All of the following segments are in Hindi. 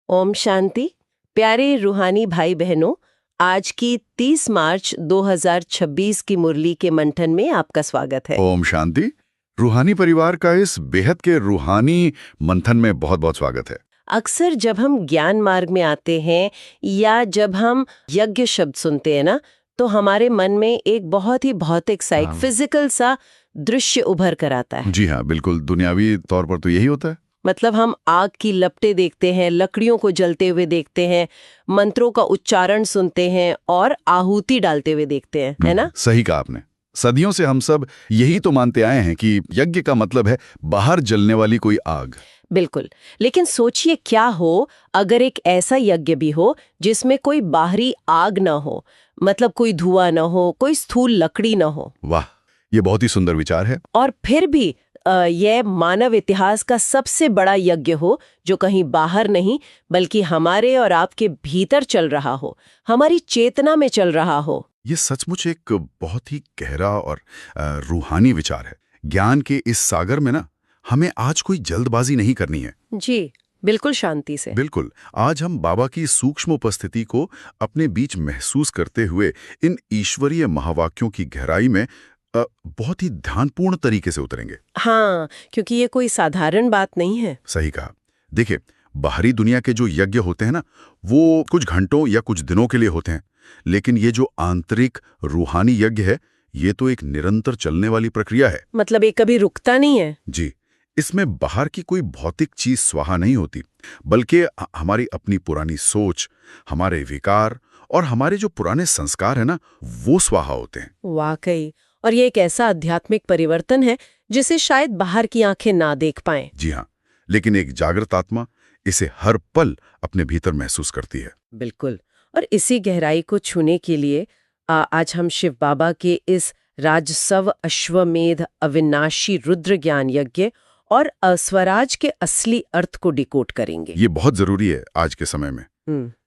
ओम शांति। प्यारे रूहानी भाई बहनों, आज की 30 मार्च 2026 की मुरली के मंथन में आपका स्वागत है। ओम शांति। रूहानी परिवार का इस बेहद के रूहानी मंथन में बहुत बहुत स्वागत है। अक्सर जब हम ज्ञान मार्ग में आते हैं या जब हम यज्ञ शब्द सुनते हैं ना, तो हमारे मन में एक बहुत ही भौतिक सा, एक फिजिकल सा दृश्य उभर कर आता है। जी हाँ, बिल्कुल दुनियावी तौर पर तो यही होता है। मतलब हम आग की लपटें देखते हैं, लकड़ियों को जलते हुए देखते हैं, मंत्रों का उच्चारण सुनते हैं और आहुति डालते हुए देखते हैं, है ना? सही कहा आपने। सदियों से हम सब यही तो मानते आए हैं कि यज्ञ का मतलब है बाहर जलने वाली कोई आग। बिल्कुल। लेकिन सोचिए क्या हो अगर एक ऐसा यज्ञ भी हो जिसमें कोई बाहरी आग न हो, मतलब कोई धुआं न हो, कोई स्थूल लकड़ी न हो। वाह, ये बहुत ही सुंदर विचार है। और फिर भी यह मानव इतिहास का सबसे बड़ा यज्ञ हो जो कहीं बाहर नहीं बल्कि हमारे और आपके भीतर चल रहा हो, हमारी चेतना में चल रहा हो। ये सचमुच एक बहुत ही गहरा और रूहानी विचार है। ज्ञान के इस सागर में ना हमें आज कोई जल्दबाजी नहीं करनी है। जी, बिल्कुल शांति से। बिल्कुल। आज हम बाबा की सूक्ष्म उपस्थिति को अपने बीच महसूस करते हुए इन ईश्वरीय महावाक्यों की गहराई में बहुत ही ध्यानपूर्ण तरीके से उतरेंगे। हाँ, क्योंकि ये कोई साधारण बात नहीं है। सही कहा। देखिए, बाहरी दुनिया के जो यज्ञ होते हैं ना, वो कुछ घंटों या कुछ दिनों के लिए होते हैं, लेकिन ये जो आंतरिक रूहानी यज्ञ है, ये तो एक निरंतर चलने वाली प्रक्रिया है। मतलब ये कभी रुकता नहीं है। जी, इसमें बाहर की कोई भौतिक चीज स्वाहा नहीं होती, बल्कि हमारी अपनी पुरानी सोच, हमारे विकार और हमारे जो पुराने संस्कार है ना, वो स्वाहा होते हैं। वाकई। और ये एक ऐसा आध्यात्मिक परिवर्तन है जिसे शायद बाहर की आंखें ना देख पाएं। जी हाँ, लेकिन एक जागृत आत्मा इसे हर पल अपने भीतर महसूस करती है। बिल्कुल। और इसी गहराई को छूने के लिए आज हम शिव बाबा के इस राजसव अश्वमेध अविनाशी रुद्र ज्ञान यज्ञ और स्वराज के असली अर्थ को डिकोड करेंगे। ये बहुत जरूरी है आज के समय में।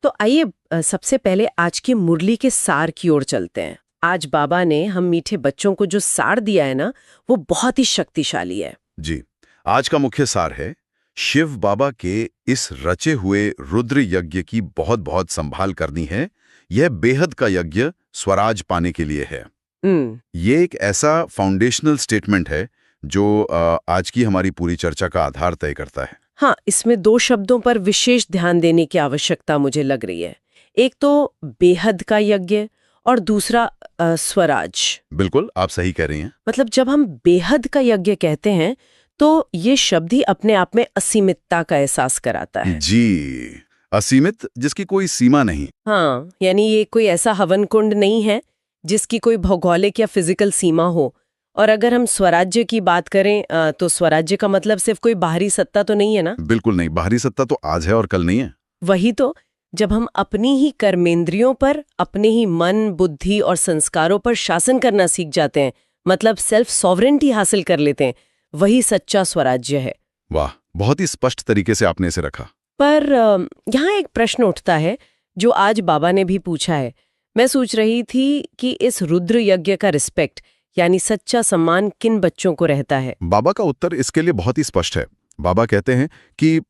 तो आइए सबसे पहले आज की मुरली के सार की ओर चलते हैं। आज बाबा ने हम मीठे बच्चों को जो सार दिया है ना, वो बहुत ही शक्तिशाली है। जी, आज का मुख्य सार है शिव बाबा के इस रचे हुए रुद्र यज्ञ की बहुत बहुत संभाल करनी है। यह बेहद का यज्ञ स्वराज पाने के लिए है। ये एक ऐसा फाउंडेशनल स्टेटमेंट है जो आज की हमारी पूरी चर्चा का आधार तय करता है। हाँ, इसमें दो शब्दों पर विशेष ध्यान देने की आवश्यकता मुझे लग रही है। एक तो बेहद का यज्ञ और दूसरा स्वराज। बिल्कुल, आप सही कह रही हैं। मतलब जब हम बेहद का यज्ञ कहते हैं तो ये शब्द ही अपने आप में असीमितता का एहसास कराता है। जी, असीमित, जिसकी कोई सीमा नहीं। हाँ, यानी ये कोई ऐसा हवन कुंड नहीं है जिसकी कोई भौगोलिक या फिजिकल सीमा हो। और अगर हम स्वराज्य की बात करें तो स्वराज्य का मतलब सिर्फ कोई बाहरी सत्ता तो नहीं है ना? बिल्कुल नहीं, बाहरी सत्ता तो आज है और कल नहीं है। वही तो, जब हम अपनी ही कर्मेंद्रियों पर, अपने ही मन, बुद्धि और संस्कारों पर शासन करना सीख जाते हैं, मतलब सेल्फ सॉवरेंटी हासिल कर लेते हैं, वही सच्चा स्वराज्य है। वाह, बहुत ही स्पष्ट तरीके से आपने इसे रखा। पर यहाँ एक प्रश्न उठता है जो आज बाबा ने भी पूछा है। मैं सोच रही थी कि इस रुद्र यज्ञ का रिस्पेक्ट यानी सच्चा सम्मान किन बच्चों को रहता है? बाबा का उत्तर इसके लिए बहुत ही स्पष्ट है। बाबा कहते हैं कि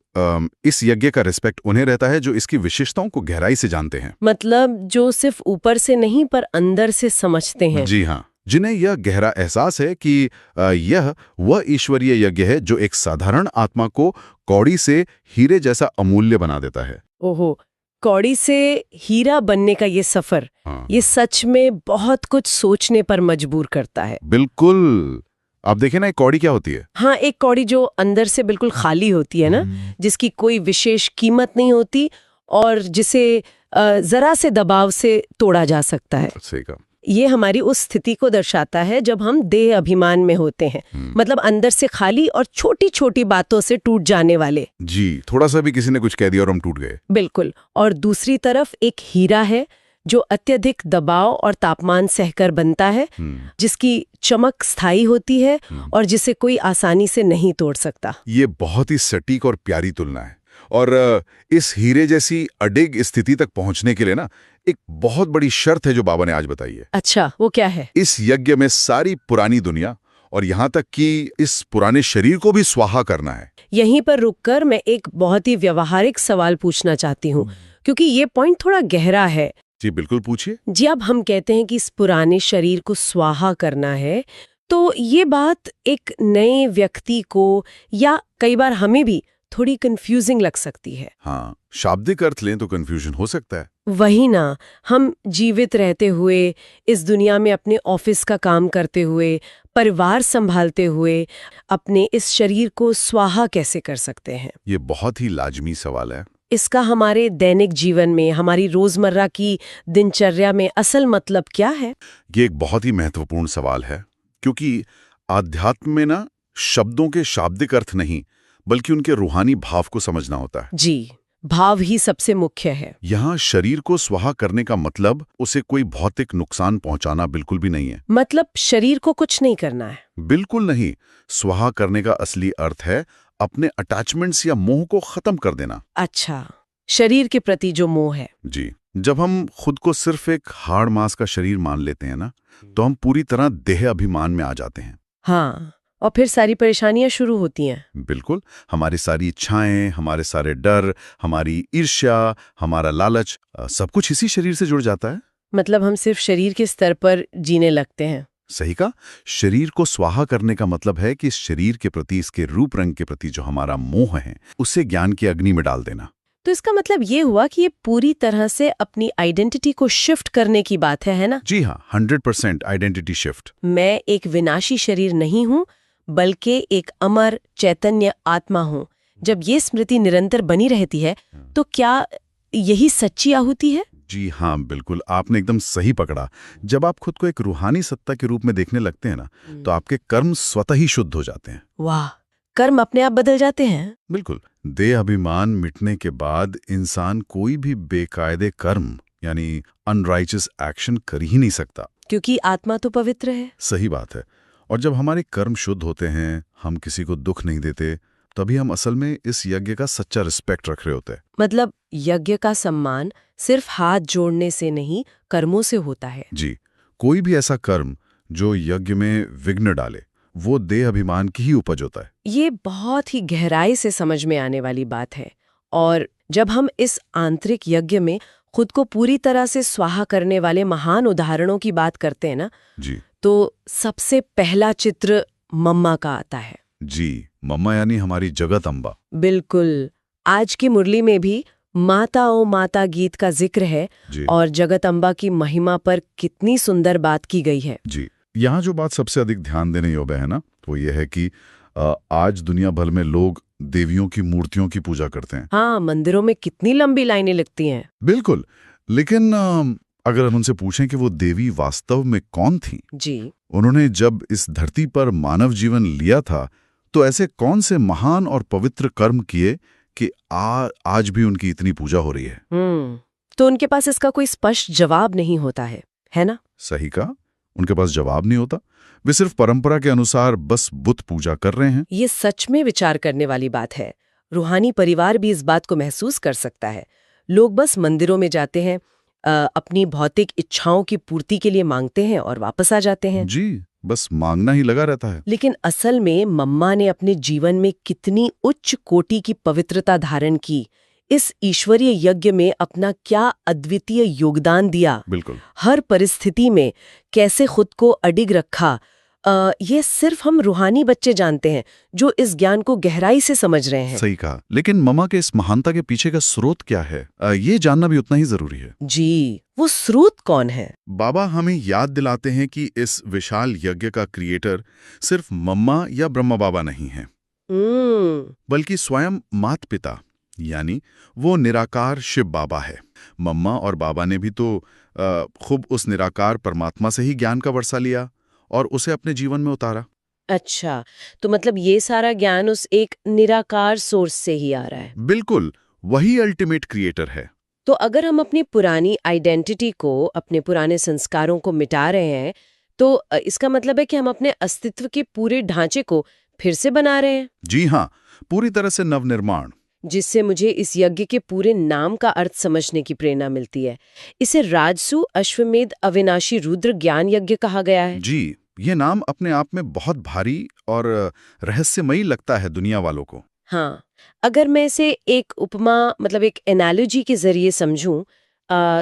इस यज्ञ का रिस्पेक्ट उन्हें रहता है जो इसकी विशेषताओं को गहराई से जानते हैं। मतलब जो सिर्फ ऊपर से नहीं पर अंदर से समझते हैं। जी हाँ, जिन्हें यह गहरा एहसास है कि यह वह ईश्वरीय यज्ञ है जो एक साधारण आत्मा को कौड़ी से हीरे जैसा अमूल्य बना देता है। ओहो, कौड़ी से हीरा बनने का ये सफर, ये सच में बहुत कुछ सोचने पर मजबूर करता है। बिल्कुल। आप देखें ना, एक कौड़ी क्या होती है? हाँ, एक कौड़ी जो अंदर से बिल्कुल खाली होती है ना, जिसकी कोई विशेष कीमत नहीं होती और जिसे जरा से दबाव से तोड़ा जा सकता है। सही कहा। ये हमारी उस स्थिति को दर्शाता है जब हम देह अभिमान में होते हैं, मतलब अंदर से खाली और छोटी छोटी बातों से टूट जाने वाले। जी, थोड़ा सा भी किसी ने कुछ कह दिया और हम टूट गए। बिल्कुल। और दूसरी तरफ एक हीरा है जो अत्यधिक दबाव और तापमान सहकर बनता है, जिसकी चमक स्थायी होती है और जिसे कोई आसानी से नहीं तोड़ सकता। ये बहुत ही सटीक और प्यारी तुलना है। और इस हीरे जैसी अडिग स्थिति तक पहुंचने के लिए ना एक बहुत बड़ी शर्त है जो बाबा ने आज बताई है। अच्छा, वो क्या है? इस यज्ञ में सारी पुरानी दुनिया और यहाँ तक कि इस पुराने शरीर को भी स्वाहा करना है। यहीं पर रुककर मैं एक बहुत ही व्यवहारिक सवाल पूछना चाहती हूँ, क्योंकि ये पॉइंट थोड़ा गहरा है। जी बिल्कुल, पूछिए। जी, अब हम कहते हैं कि इस पुराने शरीर को स्वाहा करना है, तो ये बात एक नए व्यक्ति को या कई बार हमें भी थोड़ी कंफ्यूजिंग लग सकती है। हाँ, शाब्दिक अर्थ लें तो कंफ्यूजन हो सकता है। वही ना, हम जीवित रहते हुए, इस दुनिया में अपने ऑफिस का काम करते हुए, परिवार संभालते हुए, अपने इस शरीर को स्वाहा कैसे कर सकते हैं? ये बहुत ही लाजमी सवाल है। इसका हमारे दैनिक जीवन में, हमारी रोजमर्रा की दिनचर्या में असल मतलब क्या है? ये एक बहुत ही महत्वपूर्ण सवाल है, क्योंकि आध्यात्म में ना शब्दों के शाब्दिक अर्थ नहीं, बल्कि उनके रूहानी भाव को समझना होता है। जी, भाव ही सबसे मुख्य है। यहाँ शरीर को स्वाहा करने का मतलब उसे कोई भौतिक नुकसान पहुंचाना बिल्कुल भी नहीं है। मतलब शरीर को कुछ नहीं करना है? बिल्कुल नहीं। स्वाहा करने का असली अर्थ है अपने अटैचमेंट्स या मोह को खत्म कर देना। अच्छा, शरीर के प्रति जो मोह है। जी, जब हम खुद को सिर्फ एक हाड़ मांस का शरीर मान लेते हैं ना, तो हम पूरी तरह देह अभिमान में आ जाते हैं। हाँ, और फिर सारी परेशानियां शुरू होती हैं। बिल्कुल, हमारी सारी इच्छाएं, हमारे सारे डर, हमारी ईर्ष्या, हमारा लालच, सब कुछ इसी शरीर से जुड़ जाता है। मतलब हम सिर्फ शरीर के स्तर पर जीने लगते हैं। सही कहा। शरीर को स्वाहा करने का मतलब है कि इस शरीर के प्रति, इसके रूप रंग के प्रति जो हमारा मोह है, उसे ज्ञान की अग्नि में डाल देना। तो इसका मतलब ये हुआ कि ये पूरी तरह से अपनी आइडेंटिटी को शिफ्ट करने की बात है ना? जी हाँ, 100% आइडेंटिटी शिफ्ट। मैं एक विनाशी शरीर नहीं हूँ, बल्कि एक अमर चैतन्य आत्मा हूँ। जब ये स्मृति निरंतर बनी रहती है, तो क्या यही सच्ची आहुति है? जी हाँ, बिल्कुल, आपने एकदम सही पकड़ा। जब आप खुद को एक रूहानी सत्ता के रूप में देखने लगते हैं ना, तो आपके कर्म स्वतः ही शुद्ध हो जाते हैं। वाह, कर्म अपने आप बदल जाते हैं? बिल्कुल। देह अभिमान मिटने के बाद इंसान कोई भी बेकायदे कर्म यानी अनराइचियस एक्शन कर ही नहीं सकता, क्योंकि आत्मा तो पवित्र है। सही बात है। और जब हमारे कर्म शुद्ध होते हैं, हम किसी को दुख नहीं देते, तभी हम असल में इस यज्ञ का सच्चा रिस्पेक्ट रख रहे होते हैं। मतलब यज्ञ का सम्मान सिर्फ हाथ जोड़ने से नहीं, कर्मों से होता है। जी, कोई भी ऐसा कर्म जो यज्ञ में विघ्न डाले, वो देह अभिमान की ही उपज होता है। ये बहुत ही गहराई से समझ में आने वाली बात है। और जब हम इस आंतरिक यज्ञ में खुद को पूरी तरह से स्वाहा करने वाले महान उदाहरणों की बात करते हैं ना, जी, तो सबसे पहला चित्र मम्मा का आता है। जी, मम्मा यानी हमारी जगत अम्बा। बिल्कुल। आज की मुरली में भी माता ओ माता गीत का जिक्र है, और जगत अम्बा की महिमा पर कितनी सुंदर बात की गई है। जी, यहाँ जो बात सबसे अधिक ध्यान देने योग्य है ना, वो ये है कि आज दुनिया भर में लोग देवियों की मूर्तियों की पूजा करते हैं। हाँ, मंदिरों में कितनी लंबी लाइनें लगती हैं। बिल्कुल, लेकिन अगर हम उनसे पूछें कि वो देवी वास्तव में कौन थी, जी, उन्होंने जब इस धरती पर मानव जीवन लिया था, तो ऐसे कौन से महान और पवित्र कर्म किए कि आज भी उनकी इतनी पूजा हो रही है। तो उनके पास इसका कोई स्पष्ट जवाब नहीं होता है ना? सही कहा, उनके पास जवाब नहीं होता। वे सिर्फ परंपरा के अनुसार बस बुत पूजा कर रहे हैं। ये सच में विचार करने वाली बात है। रूहानी परिवार भी इस बात को महसूस कर सकता है। लोग बस मंदिरों में जाते हैं, अपनी भौतिक इच्छाओं की पूर्ति के लिए मांगते हैं और वापस आ जाते हैं। जी, बस मांगना ही लगा रहता है। लेकिन असल में मम्मा ने अपने जीवन में कितनी उच्च कोटि की पवित्रता धारण की, इस ईश्वरीय यज्ञ में अपना क्या अद्वितीय योगदान दिया, बिल्कुल, हर परिस्थिति में कैसे खुद को अडिग रखा, ये सिर्फ हम रूहानी बच्चे जानते हैं जो इस ज्ञान को गहराई से समझ रहे हैं। सही कहा। लेकिन मम्मा के इस महानता के पीछे का स्रोत क्या है, ये जानना भी उतना ही जरूरी है। जी, वो स्रोत कौन है? बाबा हमें याद दिलाते हैं कि इस विशाल यज्ञ का क्रिएटर सिर्फ मम्मा या ब्रह्मा बाबा नहीं है, बल्कि स्वयं माता पिता यानी वो निराकार शिव बाबा है। मम्मा और बाबा ने भी तो खूब उस निराकार परमात्मा से ही ज्ञान का वर्षा लिया और उसे अपने जीवन में उतारा। अच्छा, तो मतलब ये सारा ज्ञान उस एक निराकार सोर्स से ही आ रहा है। बिल्कुल, वही अल्टीमेट क्रिएटर है। तो अगर हम अपनी पुरानी आइडेंटिटी को, अपने पुराने संस्कारों को मिटा रहे हैं, तो इसका मतलब है कि हम अपने अस्तित्व के पूरे ढांचे को फिर से बना रहे हैं। जी हाँ, पूरी तरह से नवनिर्माण। जिससे मुझे इस यज्ञ के पूरे नाम का अर्थ समझने की प्रेरणा मिलती है। इसे राजसु अश्वमेध अविनाशी रुद्र ज्ञान यज्ञ कहा गया है। जी, ये नाम अपने आप में बहुत भारी और रहस्यमयी लगता है दुनिया वालों को। हाँ, अगर मैं इसे एक उपमा मतलब एक एनालॉजी के जरिए समझूं,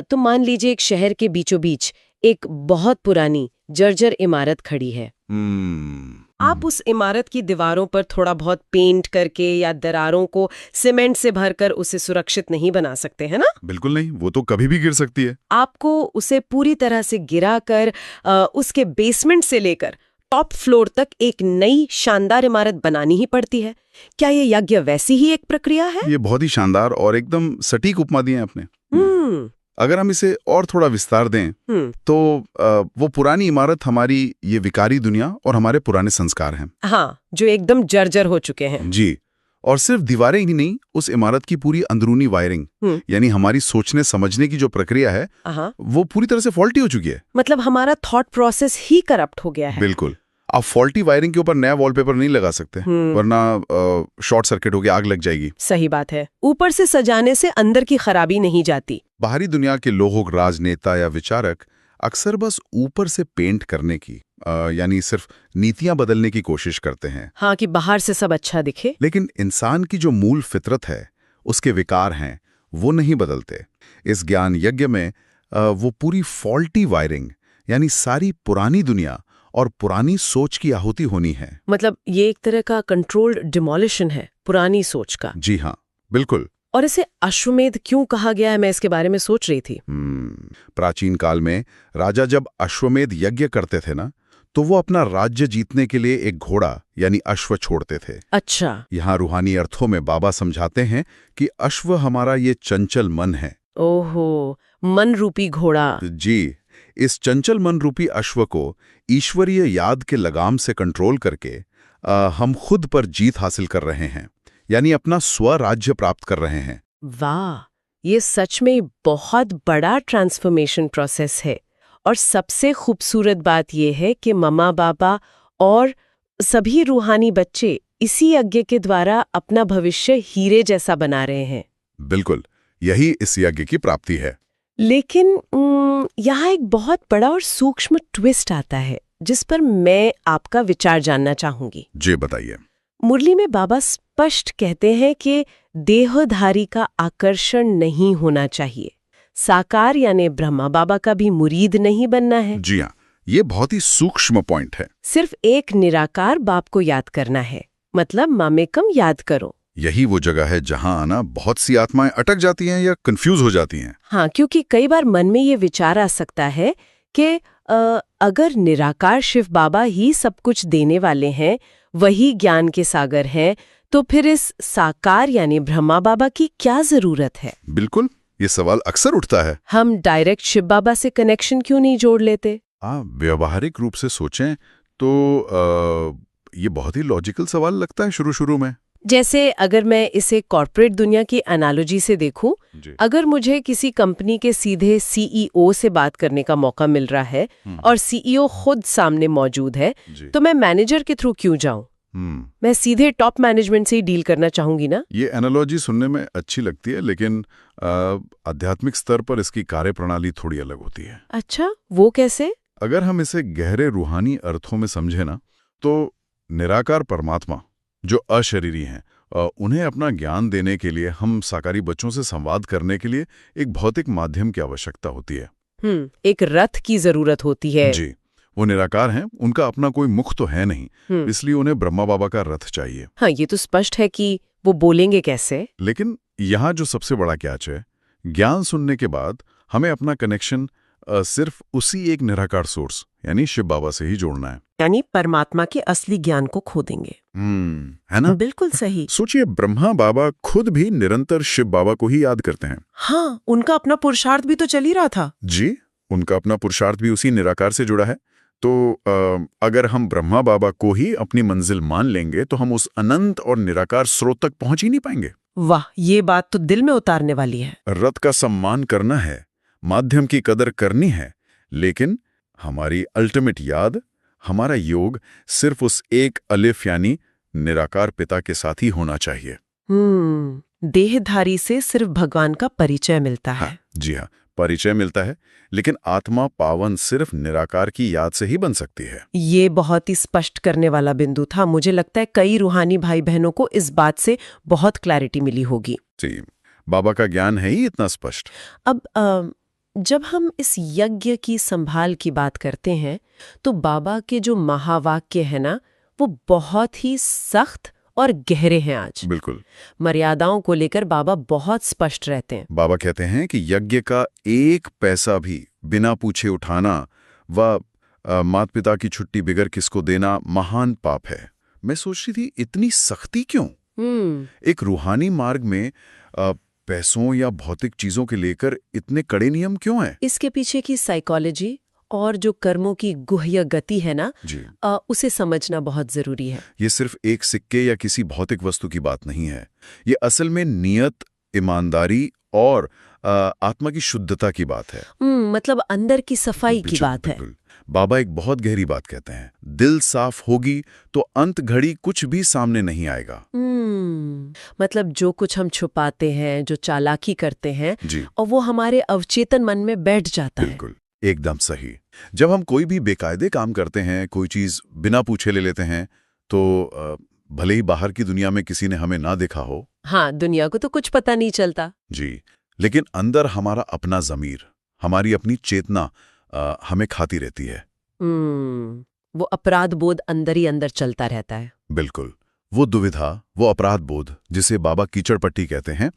तो मान लीजिए एक शहर के बीचों बीच एक बहुत पुरानी जर्जर इमारत खड़ी है। आप उस इमारत की दीवारों पर थोड़ा बहुत पेंट करके या दरारों को सीमेंट से भरकर उसे सुरक्षित नहीं बना सकते, है ना? बिल्कुल नहीं, वो तो कभी भी गिर सकती है। आपको उसे पूरी तरह से गिराकर उसके बेसमेंट से लेकर टॉप फ्लोर तक एक नई शानदार इमारत बनानी ही पड़ती है। क्या ये यज्ञ वैसी ही एक प्रक्रिया है? ये बहुत ही शानदार और एकदम सटीक उपमा दी है आपने। अगर हम इसे और थोड़ा विस्तार दें तो वो पुरानी इमारत हमारी ये विकारी दुनिया और हमारे पुराने संस्कार हैं। हाँ, जो एकदम जर्जर हो चुके हैं। जी, और सिर्फ दीवारें ही नहीं, उस इमारत की पूरी अंदरूनी वायरिंग यानी हमारी सोचने समझने की जो प्रक्रिया है वो पूरी तरह से फॉल्टी हो चुकी है। मतलब हमारा थॉट प्रोसेस ही करप्ट हो गया है। बिल्कुल। आप फॉल्टी वायरिंग के ऊपर नया वॉलपेपर नहीं लगा सकते, वरना शॉर्ट सर्किट होकर आग लग जाएगी। सही बात है। ऊपर से सजाने से अंदर की खराबी नहीं जाती। बाहरी दुनिया के लोग, राजनेता या विचारक अक्सर बस ऊपर से पेंट करने की यानी सिर्फ नीतियां बदलने की कोशिश करते हैं। हाँ, कि बाहर से सब अच्छा दिखे। लेकिन इंसान की जो मूल फितरत है, उसके विकार हैं, वो नहीं बदलते। इस ज्ञान यज्ञ में वो पूरी फॉल्टी वायरिंग यानी सारी पुरानी दुनिया और पुरानी सोच की आहुति होनी है। मतलब ये एक तरह का कंट्रोल्ड डिमोलिशन है पुरानी सोच का। जी हाँ, बिल्कुल। और इसे अश्वमेध क्यों कहा गया है, मैं इसके बारे में सोच रही थी। प्राचीन काल में राजा जब अश्वमेध यज्ञ करते थे ना, तो वो अपना राज्य जीतने के लिए एक घोड़ा यानी अश्व छोड़ते थे। अच्छा। यहाँ रूहानी अर्थों में बाबा समझाते हैं कि अश्व हमारा ये चंचल मन है। ओहो, मन रूपी घोड़ा। जी, इस चंचल मन रूपी अश्व को ईश्वरीय याद के लगाम से कंट्रोल करके हम खुद पर जीत हासिल कर रहे हैं, यानी अपना स्वराज्य प्राप्त कर रहे हैं। वाह, ये सच में बहुत बड़ा ट्रांसफॉर्मेशन प्रोसेस है। और सबसे खूबसूरत बात यह है कि मम्मा बाबा और सभी रूहानी बच्चे इसी यज्ञ के द्वारा अपना भविष्य हीरे जैसा बना रहे हैं। बिल्कुल, यही इस यज्ञ की प्राप्ति है। लेकिन यहाँ एक बहुत बड़ा और सूक्ष्म ट्विस्ट आता है जिस पर मैं आपका विचार जानना चाहूंगी। जी बताइए। मुरली में बाबा स्पष्ट कहते हैं कि देहधारी का आकर्षण नहीं होना चाहिए। साकार यानी ब्रह्मा बाबा का भी मुरीद नहीं बनना है। जी हाँ, ये बहुत ही सूक्ष्म पॉइंट है। सिर्फ एक निराकार बाप को याद करना है, मतलब मामेकम याद करो। यही वो जगह है जहां आना बहुत सी आत्माएं अटक जाती हैं या कंफ्यूज हो जाती हैं। हाँ, क्योंकि कई बार मन में ये विचार आ सकता है कि अगर निराकार शिव बाबा ही सब कुछ देने वाले हैं, वही ज्ञान के सागर हैं, तो फिर इस साकार यानी ब्रह्मा बाबा की क्या जरूरत है? बिल्कुल, ये सवाल अक्सर उठता है। हम डायरेक्ट शिव बाबा से कनेक्शन क्यों नहीं जोड़ लेते? व्यवहारिक रूप से सोचें तो ये बहुत ही लॉजिकल सवाल लगता है शुरू में। जैसे अगर मैं इसे कॉर्पोरेट दुनिया की एनालॉजी से देखूं, अगर मुझे किसी कंपनी के सीधे सीईओ से बात करने का मौका मिल रहा है और सीईओ खुद सामने मौजूद है, तो मैं मैनेजर के थ्रू क्यों जाऊं? मैं सीधे टॉप मैनेजमेंट से ही डील करना चाहूंगी ना। ये एनालॉजी सुनने में अच्छी लगती है, लेकिन आध्यात्मिक स्तर पर इसकी कार्यप्रणाली थोड़ी अलग होती है। अच्छा, वो कैसे? अगर हम इसे गहरे रूहानी अर्थों में समझे ना, तो निराकार परमात्मा जो अशरीरी हैं, उन्हें अपना ज्ञान देने के लिए, हम साकारी बच्चों से संवाद करने के लिए एक भौतिक माध्यम की आवश्यकता होती है। एक रथ की जरूरत होती है। जी, वो निराकार हैं, उनका अपना कोई मुख तो है नहीं, इसलिए उन्हें ब्रह्मा बाबा का रथ चाहिए। हाँ, ये तो स्पष्ट है कि वो बोलेंगे कैसे। लेकिन यहाँ जो सबसे बड़ा कैच है, ज्ञान सुनने के बाद हमें अपना कनेक्शन सिर्फ उसी एक निराकार सोर्स यानी शिव बाबा से ही जोड़ना है, यानी परमात्मा के असली ज्ञान को खो देंगे। है ना? बिल्कुल सही। सोचिए, ब्रह्मा बाबा खुद भी निरंतर शिव बाबा को ही याद करते हैं। हाँ, उनका अपना पुरुषार्थ भी तो चल ही रहा था। जी, उनका अपना पुरुषार्थ भी उसी निराकार से जुड़ा है। तो अगर हम ब्रह्मा बाबा को ही अपनी मंजिल मान लेंगे, तो हम उस अनंत और निराकार स्रोत तक पहुंच ही नहीं पाएंगे। वाह, ये बात तो दिल में उतारने वाली है। रथ का सम्मान करना है, माध्यम की कदर करनी है, लेकिन हमारी अल्टीमेट याद, हमारा योग सिर्फ उस एक अलिफ यानी निराकार पिता के साथ ही होना चाहिए। देहधारी से सिर्फ भगवान का परिचय मिलता है। हाँ, जी हाँ, परिचय मिलता है, लेकिन आत्मा पावन सिर्फ निराकार की याद से ही बन सकती है। ये बहुत ही स्पष्ट करने वाला बिंदु था। मुझे लगता है कई रूहानी भाई बहनों को इस बात से बहुत क्लैरिटी मिली होगी। जी, बाबा का ज्ञान है ही इतना स्पष्ट। अब जब हम इस यज्ञ की संभाल की बात करते हैं तो बाबा के जो महावाक्य है ना, वो बहुत ही सख्त और गहरे हैं आज। बिल्कुल। मर्यादाओं को लेकर बाबा बहुत स्पष्ट रहते हैं। बाबा कहते हैं कि यज्ञ का एक पैसा भी बिना पूछे उठाना व माता पिता की छुट्टी बिगर किसको देना महान पाप है। मैं सोच रही थी, इतनी सख्ती क्यों? एक रूहानी मार्ग में पैसों या भौतिक चीजों के लेकर इतने कड़े नियम क्यों हैं? इसके पीछे की साइकोलॉजी और जो कर्मों की गुह्य गति है ना, उसे समझना बहुत जरूरी है। ये सिर्फ एक सिक्के या किसी भौतिक वस्तु की बात नहीं है। ये असल में नियत, ईमानदारी और आत्मा की शुद्धता की बात है। मतलब अंदर की सफाई की बात है। बाबा एक बहुत गहरी बात कहते हैं, दिल साफ होगी तो अंत घड़ी कुछ भी सामने नहीं आएगा। मतलब जो कुछ हम छुपाते हैं, जो चालाकी करते हैं, जी, और वो हमारे अवचेतन मन में बैठ जाता है। बिल्कुल, एकदम सही। जब हम कोई भी बेकायदे काम करते हैं, कोई चीज बिना पूछे ले लेते हैं, तो भले ही बाहर की दुनिया में किसी ने हमें ना देखा हो, हाँ, दुनिया को तो कुछ पता नहीं चलता। जी, लेकिन अंदर हमारा अपना ज़मीर, हमारी अपनी चेतना हमें खाती रहती है। वो अपराध बोध अंदर ही अंदर चलता रहता है। बिल्कुल, वो दुविधा, वो अपराध बोध जिसे बाबा कीचड़ पट्टी कहते हैं,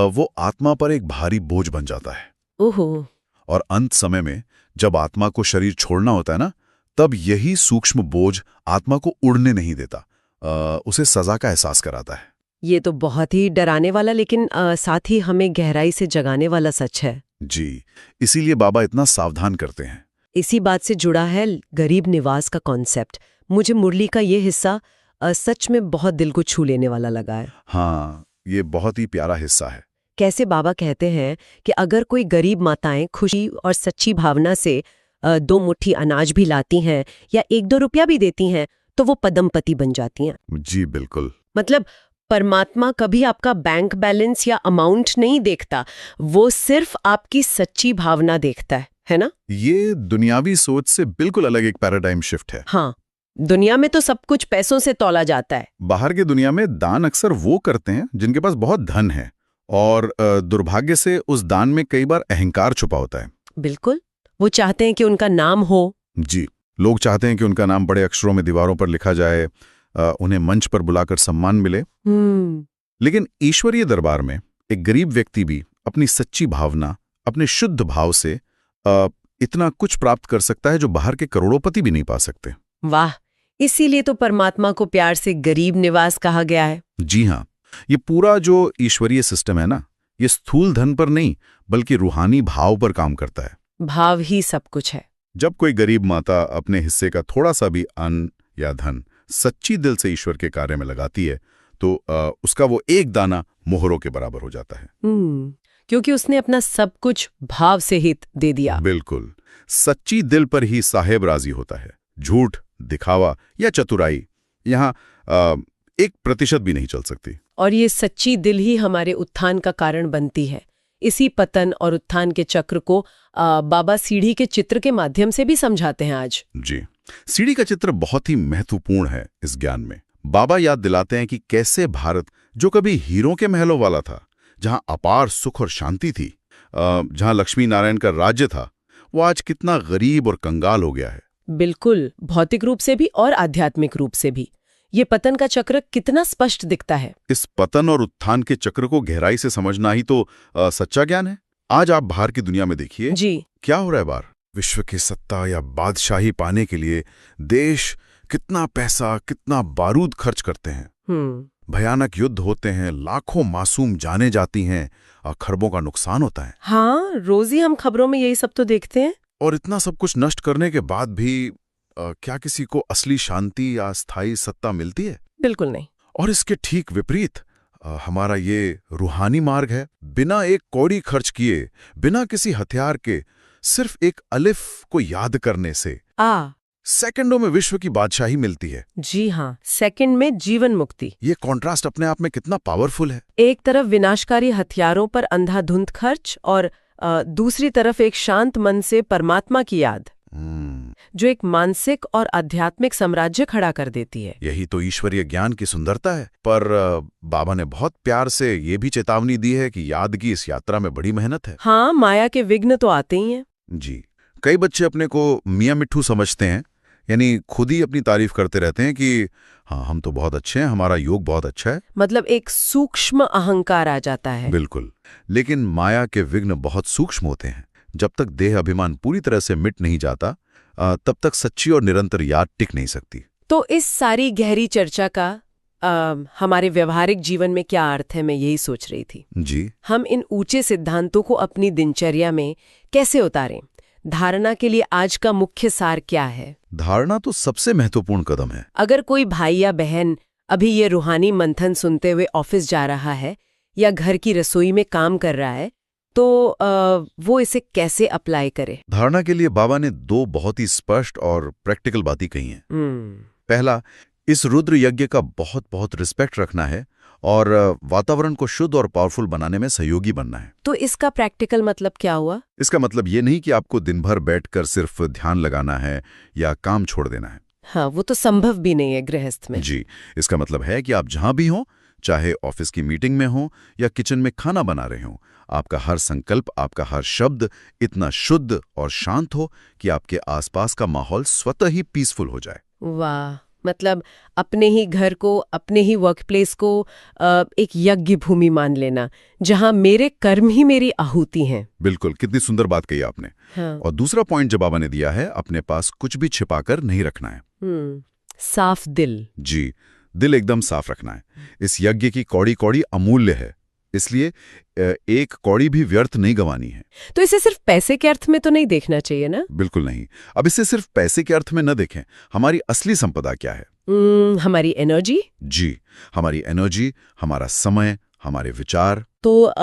वो आत्मा पर एक भारी बोझ बन जाता है। ओहो। और अंत समय में जब आत्मा को शरीर छोड़ना होता है ना, तब यही सूक्ष्म बोझ आत्मा को उड़ने नहीं देता, उसे सजा का एहसास कराता है। ये तो बहुत ही डराने वाला, लेकिन साथ ही हमें गहराई से जगाने वाला सच है। जी, इसीलिए बाबा इतना सावधान करते हैं। इसी बात से जुड़ा है गरीब निवास का कॉन्सेप्ट। मुझे मुरली का ये हिस्सा सच में बहुत दिल को छू लेने वाला लगा है। हाँ, ये बहुत ही प्यारा हिस्सा है। कैसे बाबा कहते हैं कि अगर कोई गरीब माताएं खुशी और सच्ची भावना से 2 मुट्ठी अनाज भी लाती हैं या 1-2 रुपया भी देती हैं, तो वो पद्मपति बन जाती हैं। जी बिल्कुल। मतलब परमात्मा कभी आपका बैंक बैलेंस या अमाउंट नहीं देखता, वो सिर्फ आपकी सच्ची भावना देखता है ना? ये दुनियावी सोच से बिल्कुल अलग एक पैराडाइम शिफ्ट है। हाँ, दुनिया में तो सब कुछ पैसों से तौला जाता है। बाहर की दुनिया में दान अक्सर वो करते हैं जिनके पास बहुत धन है, और दुर्भाग्य से उस दान में कई बार अहंकार छुपा होता है। बिल्कुल, वो चाहते हैं कि उनका नाम हो। जी, लोग चाहते हैं कि उनका नाम बड़े अक्षरों में दीवारों पर लिखा जाए, उन्हें मंच पर बुलाकर सम्मान मिले। लेकिन ईश्वरीय दरबार में एक गरीब व्यक्ति भी अपनी सच्ची भावना, अपने शुद्ध भाव से इतना कुछ प्राप्त कर सकता है जो बाहर के करोड़ोंपति भी नहीं पा सकते। वाह, इसीलिए तो परमात्मा को प्यार से गरीब निवास कहा गया है। जी हाँ, ये पूरा जो ईश्वरीय सिस्टम है ना, ये स्थूल धन पर नहीं बल्कि रूहानी भाव पर काम करता है। भाव ही सब कुछ है। जब कोई गरीब माता अपने हिस्से का थोड़ा सा भी अन्न या धन सच्ची दिल से ईश्वर के कार्य में लगाती है, तो उसका वो एक दाना मोहरों के बराबर हो जाता है। क्योंकि उसने अपना सब कुछ भाव से हित दे दिया। बिल्कुल, सच्ची दिल पर ही साहेब राजी होता है। झूठ, दिखावा या चतुराई यहाँ 1% भी नहीं चल सकती। और ये सच्ची दिल ही हमारे उत्थान का कारण बनती है। इसी पतन और उत्थान के चक्र को बाबा सीढ़ी के चित्र के माध्यम से भी समझाते हैं आज। जी, सीढ़ी का चित्र बहुत ही महत्वपूर्ण है इस ज्ञान में। बाबा याद दिलाते हैं कि कैसे भारत, जो कभी हीरों के महलों वाला था, जहां अपार सुख और शांति थी, जहां लक्ष्मी नारायण का राज्य था, वो आज कितना गरीब और कंगाल हो गया है। बिल्कुल, भौतिक रूप से भी और आध्यात्मिक रूप से भी। ये पतन का चक्र कितना स्पष्ट दिखता है। इस पतन और उत्थान के चक्र को गहराई से समझना ही तो सच्चा ज्ञान है। आज आप बाहर की दुनिया में देखिए जी, क्या हो रहा है बाहर। विश्व की सत्ता या बादशाही पाने के लिए देश कितना पैसा, कितना बारूद खर्च करते हैं। भयानक युद्ध होते हैं, लाखों मासूम जाने जाती हैं, खरबों का नुकसान होता है। हाँ, रोज ही हम खबरों में यही सब तो देखते हैं। और इतना सब कुछ नष्ट करने के बाद भी क्या किसी को असली शांति या स्थायी सत्ता मिलती है? बिल्कुल नहीं। और इसके ठीक विपरीत हमारा ये रूहानी मार्ग है। बिना एक कौड़ी खर्च किए, बिना किसी हथियार के, सिर्फ एक अलिफ को याद करने से सेकंडों में विश्व की बादशाही मिलती है। जी हाँ, सेकंड में जीवन मुक्ति। ये कॉन्ट्रास्ट अपने आप में कितना पावरफुल है। एक तरफ विनाशकारी हथियारों पर अंधाधुंध खर्च और दूसरी तरफ एक शांत मन से परमात्मा की याद, जो एक मानसिक और आध्यात्मिक साम्राज्य खड़ा कर देती है। यही तो ईश्वरीय ज्ञान की सुंदरता है। पर बाबा ने बहुत प्यार से ये भी चेतावनी दी है कि याद की इस यात्रा में बड़ी मेहनत है। हाँ, माया के विघ्न तो आते ही हैं। जी, कई बच्चे अपने को मियाँ मिट्ठू समझते हैं, यानी खुद ही अपनी तारीफ करते रहते हैं कि हाँ, हम तो बहुत अच्छे हैं, हमारा योग बहुत अच्छा है। मतलब एक सूक्ष्म अहंकार आ जाता है। बिल्कुल, लेकिन माया के विघ्न बहुत सूक्ष्म होते हैं। जब तक देह अभिमान पूरी तरह से मिट नहीं जाता, तब तक सच्ची और निरंतर याद टिक नहीं सकती। तो इस सारी गहरी चर्चा का हमारे व्यवहारिक जीवन में क्या अर्थ है, मैं यही सोच रही थी। जी, हम इन ऊंचे सिद्धांतों को अपनी दिनचर्या में कैसे उतारें? धारणा के लिए आज का मुख्य सार क्या है? धारणा तो सबसे महत्वपूर्ण कदम है। अगर कोई भाई या बहन अभी ये रूहानी मंथन सुनते हुए ऑफिस जा रहा है या घर की रसोई में काम कर रहा है, तो वो इसे कैसे अप्लाई करे? धारणा के लिए बाबा ने 2 बहुत ही स्पष्ट और प्रैक्टिकल बातें कही हैं। पहला, इस रुद्र यज्ञ का बहुत बहुत रिस्पेक्ट रखना है और वातावरण को शुद्ध और पावरफुल बनाने में सहयोगी बनना है। तो इसका प्रैक्टिकल मतलब क्या हुआ? इसका मतलब ये नहीं कि आपको दिन भर बैठकर सिर्फ ध्यान लगाना है या काम छोड़ देना है। हाँ, वो तो संभव भी नहीं है गृहस्थ में। जी, इसका मतलब है कि आप जहां भी हों, चाहे ऑफिस की मीटिंग में हो या किचन में खाना बना रहे हो, आपका हर संकल्प, आपका हर शब्द इतना शुद्ध और शांत हो कि आपके आसपास का माहौल स्वतः ही पीसफुल हो जाए। वाह, मतलब अपने ही घर को, अपने ही वर्कप्लेस को एक यज्ञ भूमि मान लेना, जहां मेरे कर्म ही मेरी आहुति हैं। बिल्कुल, कितनी सुंदर बात कही आपने। हाँ। और दूसरा पॉइंट जो बाबा ने दिया है, अपने पास कुछ भी छिपाकर नहीं रखना है। साफ दिल। जी, दिल एकदम साफ रखना है। इस यज्ञ की कौड़ी कौड़ी अमूल्य है, इसलिए एक कौड़ी भी व्यर्थ नहीं गंवानी है। तो इसे सिर्फ पैसे के अर्थ में तो नहीं देखना चाहिए ना? बिल्कुल नहीं। अब इसे सिर्फ पैसे के अर्थ में न देखें। हमारी असली संपदा क्या है? हमारी एनर्जी। जी, हमारी एनर्जी, हमारा समय, हमारे विचार। तो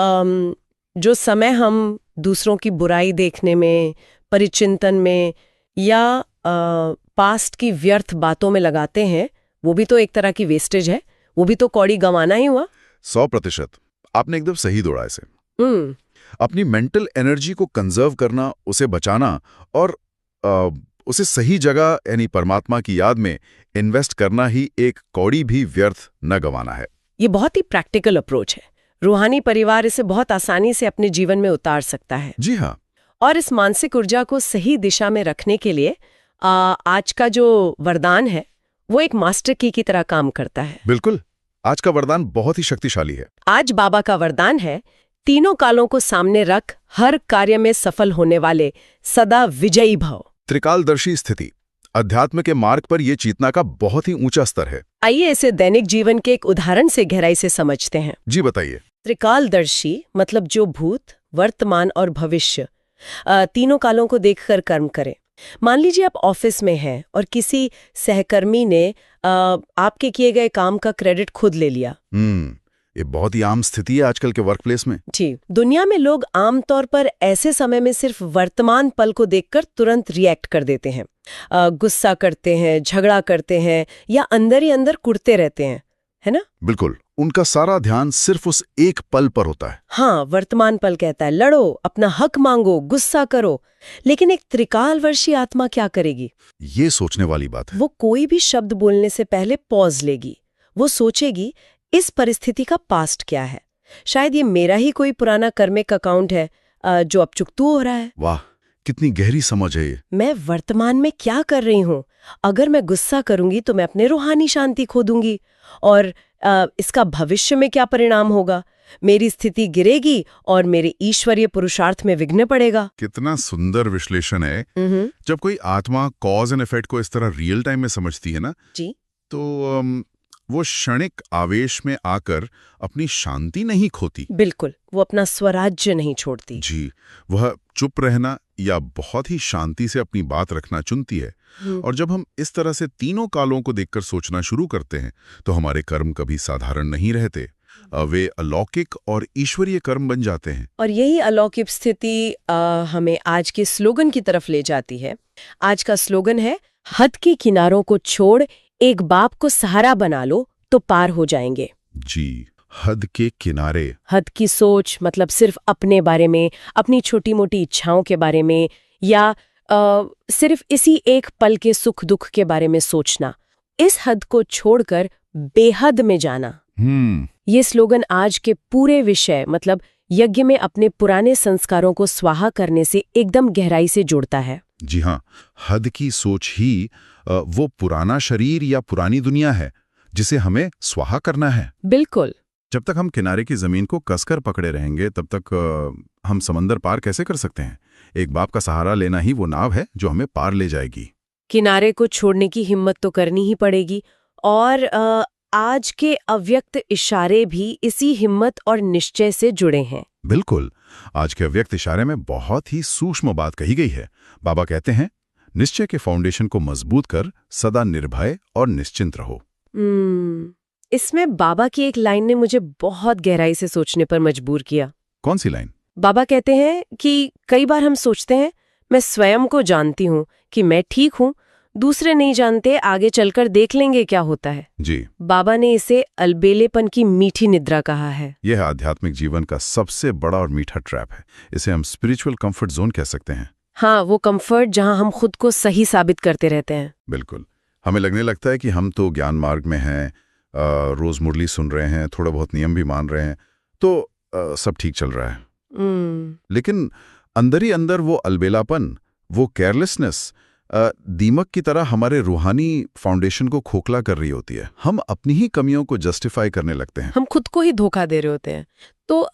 जो समय हम दूसरों की बुराई देखने में, परिचिंतन में या पास्ट की व्यर्थ बातों में लगाते हैं, वो भी तो एक तरह की वेस्टेज है। वो भी तो कौड़ी गंवाना ही हुआ। 100%। आपने एकदम सही दौड़ा इसे। अपनी मेंटल एनर्जी को कंजर्व करना, उसे बचाना और उसे सही जगह यानी परमात्मा की याद में इन्वेस्ट करना ही एक कौड़ी भी व्यर्थ न गंवाना है। ये बहुत ही प्रैक्टिकल अप्रोच है। रूहानी परिवार इसे बहुत आसानी से अपने जीवन में उतार सकता है। जी हाँ। और इस मानसिक ऊर्जा को सही दिशा में रखने के लिए आज का जो वरदान है वो एक मास्टर की तरह काम करता है। बिल्कुल, आज का वरदान बहुत ही शक्तिशाली है। आज बाबा का वरदान है, तीनों कालों को सामने रख हर कार्य में सफल होने वाले सदा विजयी भव। त्रिकालदर्शी स्थिति अध्यात्म के मार्ग पर यह चेतना का बहुत ही ऊंचा स्तर है। आइए इसे दैनिक जीवन के एक उदाहरण से गहराई से समझते हैं। जी बताइए। त्रिकालदर्शी मतलब जो भूत, वर्तमान और भविष्य तीनों कालों को देखकर कर्म करे। मान लीजिए आप ऑफिस में हैं और किसी सहकर्मी ने आपके किए गए काम का क्रेडिट खुद ले लिया। ये बहुत ही आम स्थिति है आजकल के वर्कप्लेस में। जी, दुनिया में लोग आमतौर पर ऐसे समय में सिर्फ वर्तमान पल को देखकर तुरंत रिएक्ट कर देते हैं, गुस्सा करते हैं, झगड़ा करते हैं या अंदर ही अंदर कुढ़ते रहते हैं, है ना? बिल्कुल, उनका सारा ध्यान सिर्फ उस एक पल पर होता है। हाँ, वर्तमान पल कहता है लड़ो, अपना हक मांगो, गुस्सा करो। लेकिन एक त्रिकालवर्षी आत्मा क्या करेगी? ये सोचने वाली बात है। वो कोई भी शब्द बोलने से पहले पॉज लेगी। वो सोचेगी इस परिस्थिति का पास्ट क्या है। शायद ये मेरा ही कोई पुराना कर्मिक अकाउंट है जो अब चुकतू हो रहा है। वाह, कितनी गहरी समझ है ये। मैं वर्तमान में क्या कर रही हूँ? अगर मैं गुस्सा करूंगी तो मैं अपने रूहानी शांति खो दूंगी। और इसका भविष्य में क्या परिणाम होगा? मेरी स्थिति गिरेगी और मेरे ईश्वरीय पुरुषार्थ में विघ्न पड़ेगा। कितना सुंदर विश्लेषण है। जब कोई आत्मा कॉज एंड इफेक्ट को इस तरह रियल टाइम में समझती है ना जी, तो वो क्षणिक आवेश में आकर अपनी शांति नहीं खोती। बिल्कुल, वो अपना स्वराज्य नहीं छोड़ती। जी, वह चुप रहना या बहुत ही शांति से अपनी बात रखना चुनती है। और जब हम इस तरह से तीनों कालों को देखकर सोचना शुरू करते हैं तो हमारे कर्म कभी साधारण नहीं रहते, वे अलौकिक और ईश्वरीय कर्म बन जाते हैं। और यही अलौकिक स्थिति हमें आज के स्लोगन की तरफ ले जाती है। आज का स्लोगन है, हद के किनारों को छोड़ एक बाप को सहारा बना लो तो पार हो जाएंगे। जी, हद के किनारे। हद की सोच मतलब सिर्फ अपने बारे में, अपनी छोटी मोटी इच्छाओं के बारे में, या सिर्फ इसी एक पल के सुख दुख के बारे में सोचना। इस हद को छोड़कर बेहद में जाना। ये स्लोगन आज के पूरे विषय मतलब यज्ञ में अपने पुराने संस्कारों को स्वाहा करने से एकदम गहराई से जुड़ता है। जी हाँ, हद की सोच ही वो पुराना शरीर या पुरानी दुनिया है जिसे हमें स्वाहा करना है। बिल्कुल। जब तक हम किनारे की जमीन को कसकर पकड़े रहेंगे तब तक हम समंदर पार कैसे कर सकते हैं? एक बाप का सहारा लेना ही वो नाव है जो हमें पार ले जाएगी। किनारे को छोड़ने की हिम्मत तो करनी ही पड़ेगी, और आज के अव्यक्त इशारे भी इसी हिम्मत और निश्चय से जुड़े हैं। बिल्कुल, आज के अव्यक्त इशारे में बहुत ही सूक्ष्म बात कही गई है। बाबा कहते हैं, निश्चय के फाउंडेशन को मजबूत कर सदा निर्भय और निश्चिंत रहो। इसमें बाबा की एक लाइन ने मुझे बहुत गहराई से सोचने पर मजबूर किया। कौन सी लाइन? बाबा कहते हैं कि कई बार हम सोचते हैं, मैं स्वयं को जानती हूँ कि मैं ठीक हूँ, दूसरे नहीं जानते, आगे चलकर देख लेंगे क्या होता है। जी। बाबा ने इसे अलबेलेपन की मीठी निद्रा कहा है। यह आध्यात्मिक जीवन का सबसे बड़ा और मीठा ट्रैप है। इसे हम स्पिरिचुअल कंफर्ट जोन कह सकते हैं। हाँ, वो कंफर्ट जहाँ हम खुद को सही साबित करते रहते हैं। बिल्कुल। हमें लगने लगता है कि हम तो ज्ञान मार्ग में हैं, रोज मुरली सुन रहे हैं, थोड़ा बहुत नियम भी मान रहे हैं, तो सब ठीक चल रहा है। लेकिन अंदर ही अंदर वो अलबेलापन, वो केयरलेसनेस दीमक की तरह हमारे रूहानी फाउंडेशन को खोखला कर रही होती है। हम अपनी ही कमियों को जस्टिफाई करने लगते हैं। हम खुद को ही धोखा दे रहे होते हैं। तो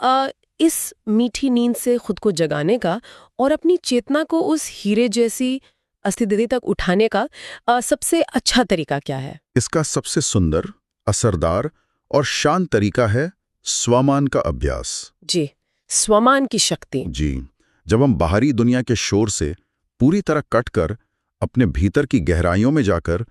इस मीठी नींद से खुद को जगाने का और अपनी चेतना को उस हीरे जैसी अस्थिति तक उठाने का सबसे अच्छा तरीका क्या है? इसका सबसे सुंदर, असरदार और शांत तरीका है स्वमान का अभ्यास। जी, स्वमान की शक्ति। जी, जब हम बाहरी दुनिया के शोर से पूरी तरह कटकर अपने भीतर की गहराइयों में जाकर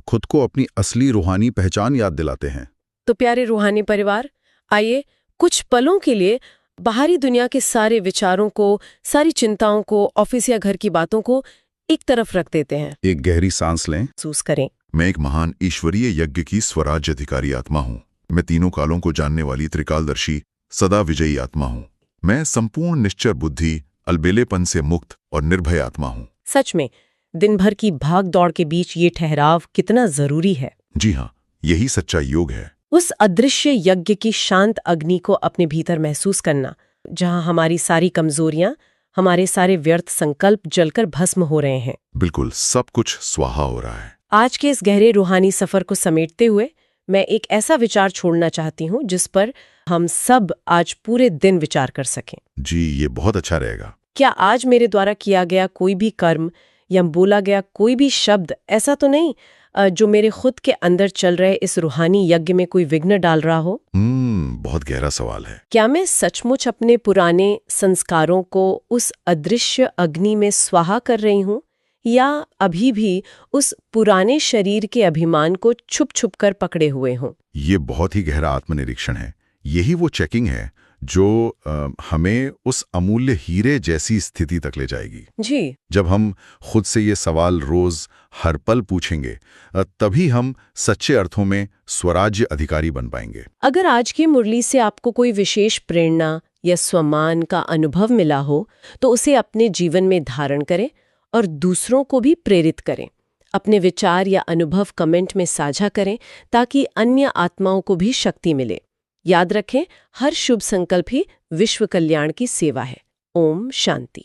खुद को अपनी असली रूहानी पहचान याद दिलाते हैं। तो प्यारे रूहानी परिवार, आइए कुछ पलों के लिए बाहरी दुनिया के सारे विचारों को, सारी चिंताओं को, ऑफिस या घर की बातों को एक तरफ रख देते हैं। एक गहरी सांस लें। महसूस करें, मैं एक महान ईश्वरीय यज्ञ की स्वराज्य अधिकारी आत्मा हूँ। मैं तीनों कालों को जानने वाली त्रिकालदर्शी सदा विजयी आत्मा हूँ। मैं संपूर्ण निश्चय बुद्धि, अलबेलेपन से मुक्त और निर्भय आत्मा हूँ। सच में दिन भर की भाग दौड़ के बीच ये ठहराव कितना जरूरी है। जी हाँ, यही सच्चा योग है। उस अदृश्य यज्ञ की शांत अग्नि को अपने भीतर महसूस करना, जहां हमारी सारी कमजोरियां, हमारे सारे व्यर्थ संकल्प जलकर भस्म हो रहे हैं। बिल्कुल, सब कुछ स्वाहा हो रहा है। आज के इस गहरे रूहानी सफर को समेटते हुए मैं एक ऐसा विचार छोड़ना चाहती हूँ जिस पर हम सब आज पूरे दिन विचार कर सकें। जी, ये बहुत अच्छा रहेगा। क्या आज मेरे द्वारा किया गया कोई भी कर्म या बोला गया कोई भी शब्द ऐसा तो नहीं जो मेरे खुद के अंदर चल रहे इस रूहानी यज्ञ में कोई विघ्न डाल रहा हो? बहुत गहरा सवाल है। क्या मैं सचमुच अपने पुराने संस्कारों को उस अदृश्य अग्नि में स्वाहा कर रही हूँ, या अभी भी उस पुराने शरीर के अभिमान को छुप छुप कर पकड़े हुए हूँ? ये बहुत ही गहरा आत्मनिरीक्षण है। यही वो चेकिंग है जो हमें उस अमूल्य हीरे जैसी स्थिति तक ले जाएगी। जी। जब हम खुद से ये सवाल रोज हर पल पूछेंगे, तभी हम सच्चे अर्थों में स्वराज्य अधिकारी बन पाएंगे। अगर आज की मुरली से आपको कोई विशेष प्रेरणा या स्वमान का अनुभव मिला हो, तो उसे अपने जीवन में धारण करें और दूसरों को भी प्रेरित करें। अपने विचार या अनुभव कमेंट में साझा करें ताकि अन्य आत्माओं को भी शक्ति मिले। याद रखें, हर शुभ संकल्प ही विश्व कल्याण की सेवा है। ओम शांति।